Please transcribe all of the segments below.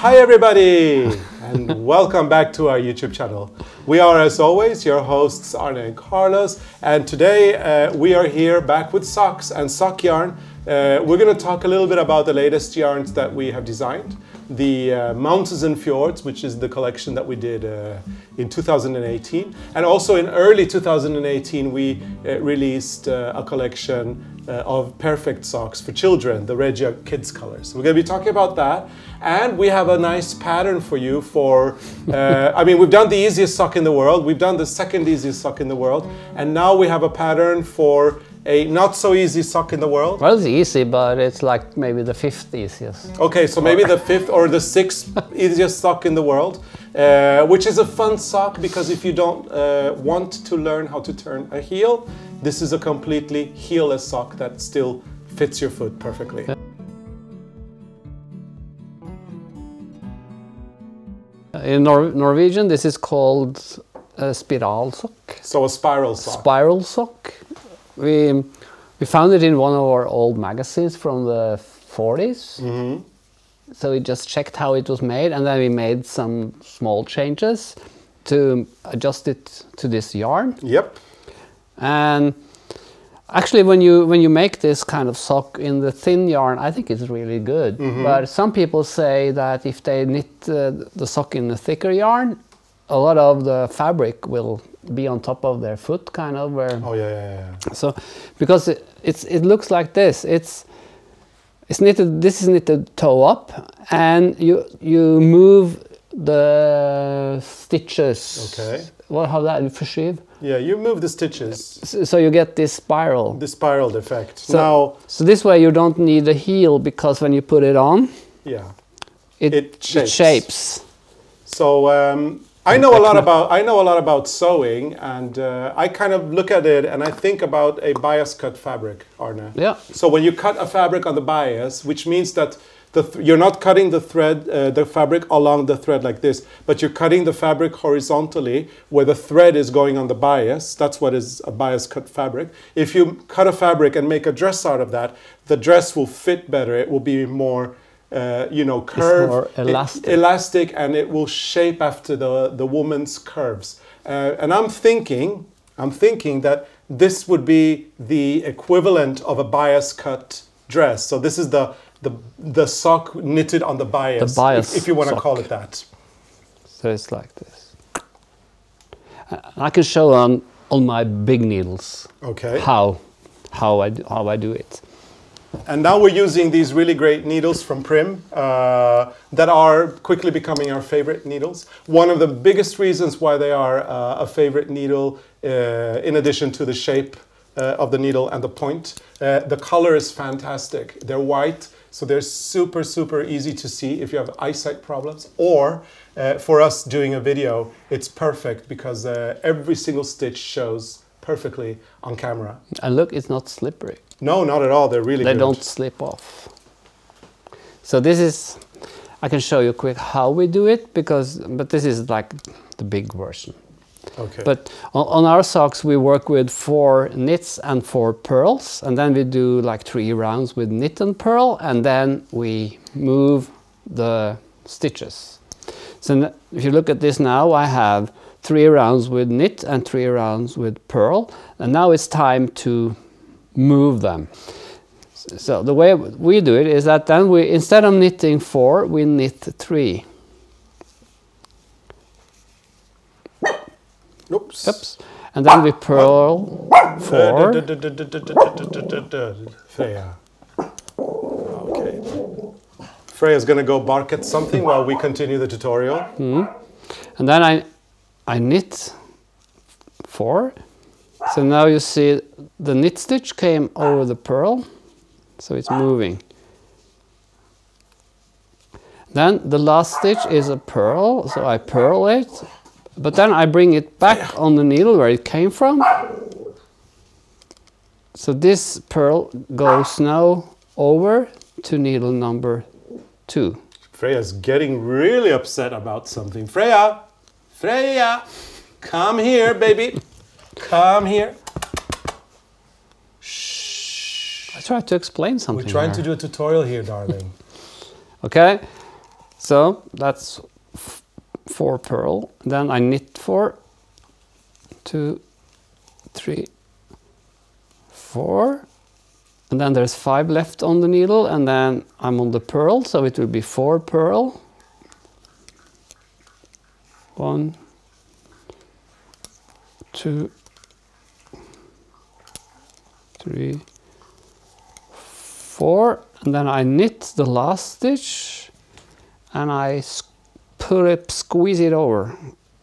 Hi everybody, and welcome back to our YouTube channel. We are, as always, your hosts Arne and Carlos, and today we are here back with socks and sock yarn. We're going to talk a little bit about the latest yarns that we have designed. The Mountains and Fjords, which is the collection that we did in 2018. And also in early 2018 we released a collection of perfect socks for children, the Nerjordet kids colors. We're going to be talking about that, and we have a nice pattern for you for, I mean, we've done the easiest sock in the world, we've done the second easiest sock in the world, and now we have a pattern for a not so easy sock in the world. Well, it's easy, but it's like maybe the 5th easiest. Okay, so maybe the 5th or the 6th easiest sock in the world, which is a fun sock because if you don't want to learn how to turn a heel, this is a completely heelless sock that still fits your foot perfectly. Yeah. In Norwegian, this is called a spiral sock. So a spiral sock. Spiral sock. We found it in one of our old magazines from the 40s. Mm-hmm. So we just checked how it was made, and then we made some small changes to adjust it to this yarn. Yep. And actually, when you make this kind of sock in the thin yarn, I think it's really good. Mm-hmm. But some people say that if they knit the sock in a thicker yarn, a lot of the fabric will be on top of their foot, kind of. Where oh yeah. So, because it looks like this, it's knitted. This is knitted toe up, and you move the stitches. Okay. Well, how that forskyv? Yeah, you move the stitches. So you get this spiral. The spiral effect. So this way you don't need a heel, because when you put it on, yeah, it shapes. So I know a lot about sewing, and I kind of look at it and I think about a bias cut fabric, Arne. Yeah. So when you cut a fabric on the bias, which means that you're not cutting the thread, the fabric along the thread like this, but you're cutting the fabric horizontally where the thread is going on the bias. That's what is a bias cut fabric. If you cut a fabric and make a dress out of that, the dress will fit better. It will be more, you know, curved, more elastic, and it will shape after the woman's curves. And I'm thinking that this would be the equivalent of a bias cut dress. So this is the sock knitted on the bias, if you want to call it that. So it's like this. I can show on my big needles. Okay. How I do it. And now we're using these really great needles from Prim that are quickly becoming our favorite needles. One of the biggest reasons why they are a favorite needle, in addition to the shape of the needle and the point, the color is fantastic. They're white, so they're super, super easy to see if you have eyesight problems. Or for us doing a video, it's perfect because every single stitch shows perfectly on camera. And look, it's not slippery. No, not at all. They're really good. They don't slip off. So this is, I can show you quick how we do it, but this is like the big version. Okay. But on our socks we work with 4 knits and 4 purls, and then we do like 3 rounds with knit and purl, and then we move the stitches. So if you look at this now, I have 3 rounds with knit and 3 rounds with purl, and now it's time to move them. So the way we do it is that then we, instead of knitting 4, we knit 3. Oops. Oops. And then we purl 4. Freya. Okay. Freya's gonna go bark at something while we continue the tutorial. Mm. And then I knit 4. So now you see the knit stitch came over the purl, so it's moving. Then the last stitch is a purl, so I purl it, but then I bring it back on the needle where it came from. So this purl goes now over to needle number 2. Freya's getting really upset about something. Freya! Freya! Come here, baby! Come here. Shh. I tried to explain something. We're trying to do a tutorial here, darling. Okay. So that's 4 purl. Then I knit 4, 2, 3, 4. And then there's 5 left on the needle, and then I'm on the purl, so it will be 4 purl. 1, 2, 3, 4, and then I knit the last stitch, and I squeeze it over,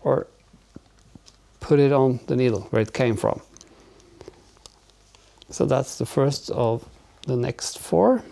or put it on the needle where it came from. So that's the first of the next 4.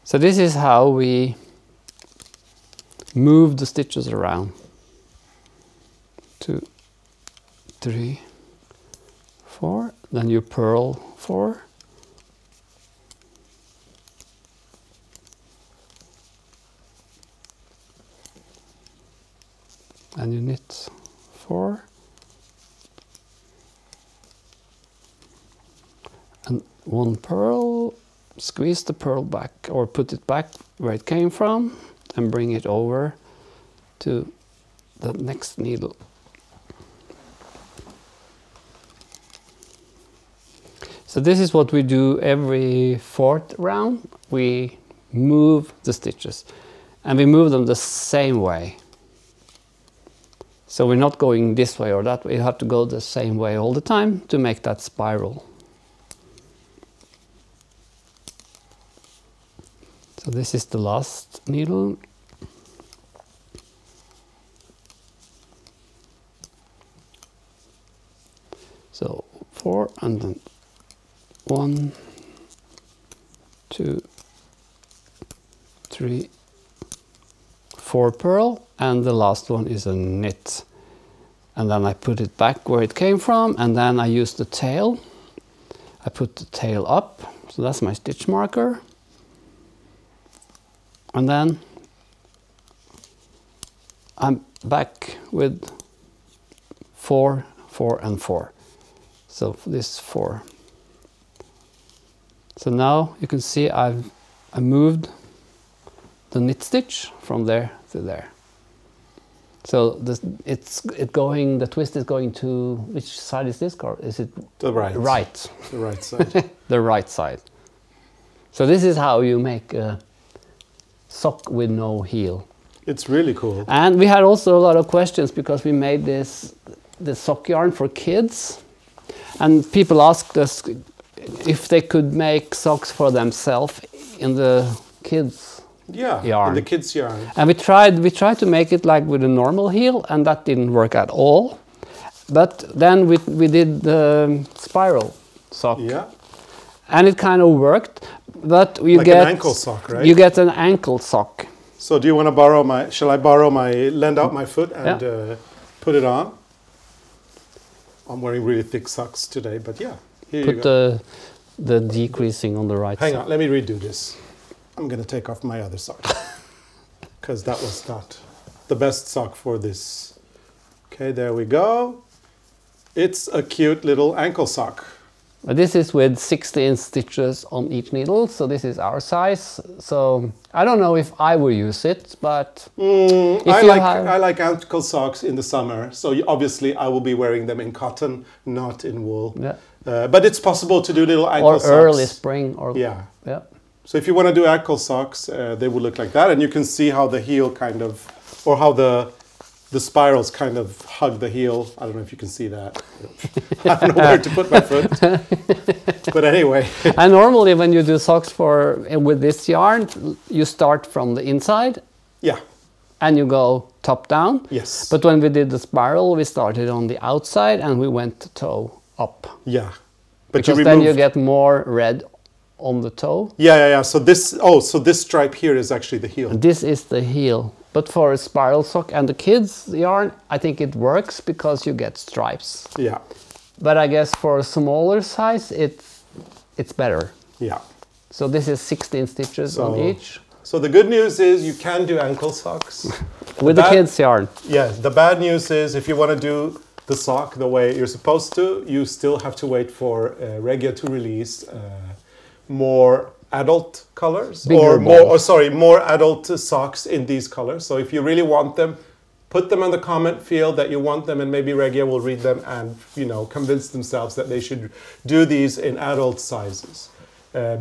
So this is how we move the stitches around. 2, 3, 4. Then you purl 4. And you knit 4. And 1 purl, squeeze the purl back, or put it back where it came from, and bring it over to the next needle. So this is what we do every 4th round. We move the stitches, and we move them the same way. So we're not going this way or that way. You have to go the same way all the time to make that spiral. So this is the last needle. So 4, and then 1, 2, 3, 4 purl, and the last one is a knit. And then I put it back where it came from, and then I use the tail. I put the tail up, so that's my stitch marker. And then I'm back with 4, 4, and 4. So this 4. So now you can see I moved the knit stitch from there to there. So the twist is going to, which side is this? Or is it the right? Right. The right side. The right side. So this is how you make a sock with no heel. It's really cool. And we had also a lot of questions because we made this sock yarn for kids, and people asked us if they could make socks for themselves in the kids yarn. In the kids yarn. And we tried to make it like with a normal heel, and that didn't work at all. But then we did the spiral sock. Yeah. And it kind of worked, but you like get an ankle sock, right? You get an ankle sock. So do you want to borrow shall I lend out my foot and put it on? I'm wearing really thick socks today, but yeah. Here you go. Put the decreasing on the right side. Hang on, let me redo this. I'm going to take off my other sock because that was not the best sock for this. Okay, there we go. It's a cute little ankle sock. This is with 16 stitches on each needle, so this is our size. So I don't know if I will use it, but I like ankle socks in the summer. So obviously I will be wearing them in cotton, not in wool. Yeah. But it's possible to do little ankle socks. Or early spring. Or yeah. So if you want to do ankle socks, they will look like that, and you can see how the heel kind of, or how the spirals kind of hug the heel. I don't know if you can see that. I don't know where to put my foot. But anyway. And normally when you do socks with this yarn, you start from the inside. Yeah. And you go top down. Yes. But when we did the spiral, we started on the outside and we went toe up. Yeah. But because then you get more red on the toe. Yeah. So this stripe here is actually the heel. And this is the heel. But for a spiral sock and the kids yarn, I think it works because you get stripes. Yeah. But I guess for a smaller size, it's better. Yeah. So this is 16 stitches on each. So the good news is you can do ankle socks. With the kids yarn. Yeah. The bad news is if you want to do the sock the way you're supposed to, you still have to wait for Regia to release more adult colors, Bigger or more, balls. more adult socks in these colors. So if you really want them, put them in the comment field that you want them, and maybe Regia will read them and, you know, convince themselves that they should do these in adult sizes.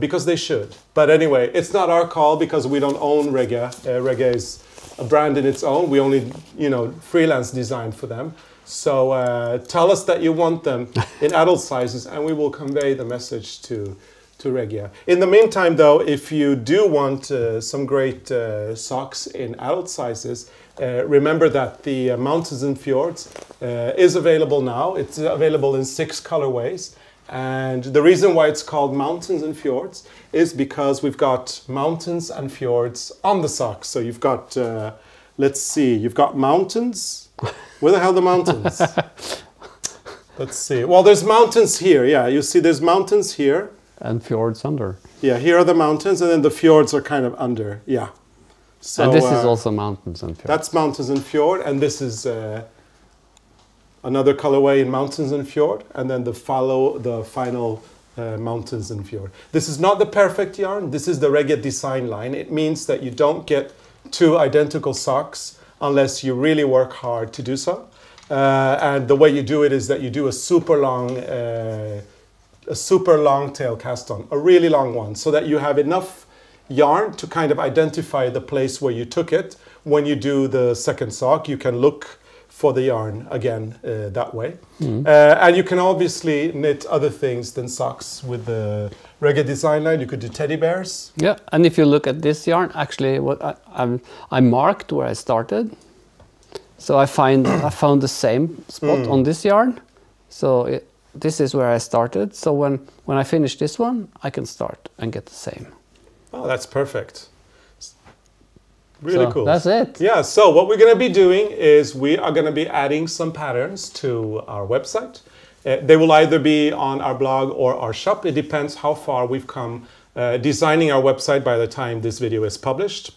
Because they should. But anyway, it's not our call because we don't own Regia. Regia is a brand in its own. We only, you know, freelance design for them. So tell us that you want them in adult sizes and we will convey the message to Regia. In the meantime, though, if you do want some great socks in adult sizes, remember that the Mountains and Fjords is available now. It's available in 6 colorways. And the reason why it's called Mountains and Fjords is because we've got mountains and fjords on the socks. So you've got, let's see, you've got mountains. Where the hell are the mountains? Let's see. Well, there's mountains here. Yeah, you see there's mountains here. And fjords under. Yeah, here are the mountains, and then the fjords are kind of under. Yeah. So, and this is also mountains and fjords. That's mountains and fjord, and this is another colorway in mountains and fjord, and then the final mountains and fjord. This is not the perfect yarn. This is the Regia design line. It means that you don't get 2 identical socks unless you really work hard to do so. And the way you do it is that you do a super long tail cast on, a really long one, so that you have enough yarn to kind of identify the place where you took it. When you do the second sock, you can look for the yarn again that way. And you can obviously knit other things than socks with the Regia design line. You could do teddy bears. Yeah, and if you look at this yarn, actually what I marked where I started. So I found the same spot on this yarn. So this is where I started. So when I finish this one, I can start and get the same. Oh, that's perfect. Really So cool. that's it. Yeah, so what we're going to be doing is we are going to be adding some patterns to our website. They will either be on our blog or our shop. It depends how far we've come designing our website by the time this video is published.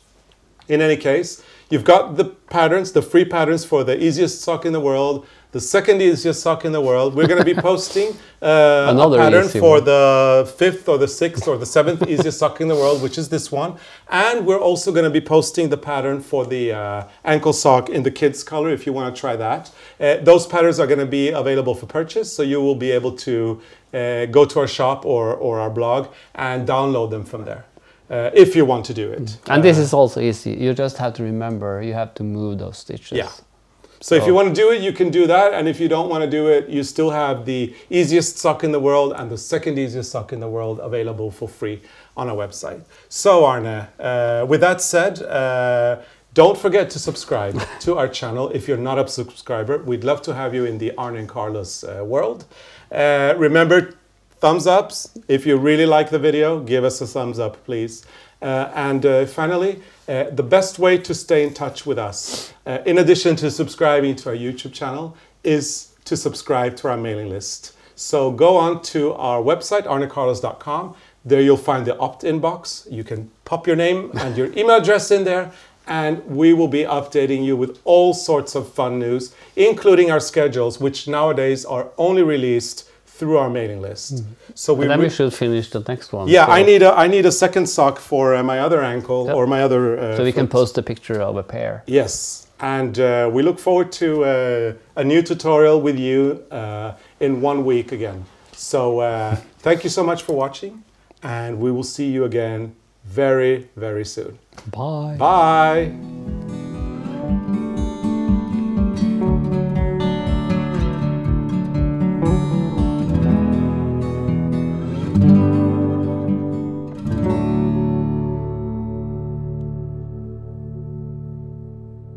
In any case, you've got the patterns, the free patterns for the easiest sock in the world, the second easiest sock in the world. We're going to be posting a pattern for the 5th or the 6th or the 7th easiest sock in the world, which is this one. And we're also going to be posting the pattern for the ankle sock in the kids color if you want to try that. Those patterns are going to be available for purchase, so you will be able to go to our shop or our blog and download them from there. If you want to do it. And this is also easy. You just have to remember, you have to move those stitches. Yeah. So if you want to do it, you can do that. And if you don't want to do it, you still have the easiest sock in the world and the second easiest sock in the world available for free on our website. So Arne, with that said, don't forget to subscribe to our channel. If you're not a subscriber, we'd love to have you in the ARNE and Carlos world. Remember, thumbs ups. If you really like the video, give us a thumbs up, please. And finally, the best way to stay in touch with us, in addition to subscribing to our YouTube channel, is to subscribe to our mailing list. So go on to our website, arnecarlos.com. There you'll find the opt-in box. You can pop your name and your email address in there, and we will be updating you with all sorts of fun news, including our schedules, which nowadays are only released through our mailing list. So we should finish the next one. Yeah, so I need a second sock for my other ankle or my other so we can foot. post a picture of a pair. Yes, and we look forward to a new tutorial with you in 1 week again. So thank you so much for watching, and we will see you again very, very soon. Bye. Bye.